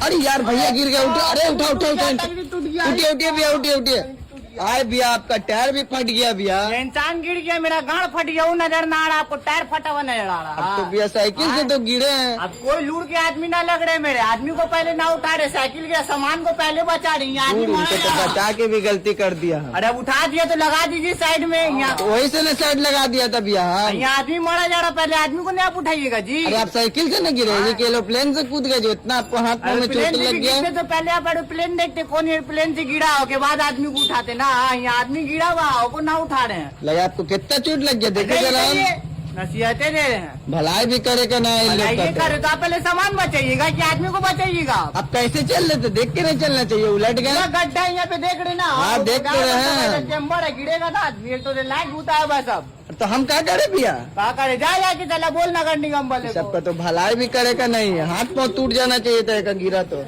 अरे यार भैया गिर गया, उठो, अरे उठा उठा उठा, उठिए उठिए भैया, उठिए उठिए। आए भैया आपका टायर भी फट गया भैया। इंसान गिर गया, मेरा गाड़ फट गया, वो नजर ना आ रहा, आपको टायर फटा हुआ नजर आ रहा। अब तो भैया साइकिल से तो गिरे हैं। अब कोई लूट के आदमी ना लग रहे, मेरे आदमी को पहले ना उठा रहे, साइकिल के सामान को पहले बचा रही है, आदमी उनको तो बचा के भी गलती कर दिया। अरे उठा दिया तो लगा दीजिए साइड में, यहाँ तो वही से ना साइड लगा दिया था भैया। यहाँ आदमी मारा जा रहा, पहले आदमी को नहीं आप उठाइएगा जी। अरे आप साइकिल से न गिरे, ये के एरोप्लेन से कूद गए जो इतना आपको हाथ में चोट लग गया। तो पहले आप एरोप्लेन देखते, कौन एरोप्लेन से गिरा हो के बाद आदमी को उठाते ना, यहाँ आदमी गिरा हुआ को ना उठा रहे हैं। लगा आपको कितना चोट लग गया, देखे जरा। नसीहतें दे रहे हैं, भलाई भी करे का ना ये करे तो आप पहले सामान बचाइएगा कि आदमी को बचाइएगा। आप कैसे चल रहे थे, देख के नहीं चलना चाहिए, उलट गए। गड्ढा यहाँ पे देख रहे ना। हाँ, देख तो रहे हैं। चैम्बर है, गिरेगा था आदमी, तो लाइट बूता है बस। अब तो हम क्या करे भैया, क्या करे, जा कि चला बोल नगर निगम वाले सबका तो भलाई भी करे का नहीं है, हाथ पाँव टूट जाना चाहिए था एक गिरा तो।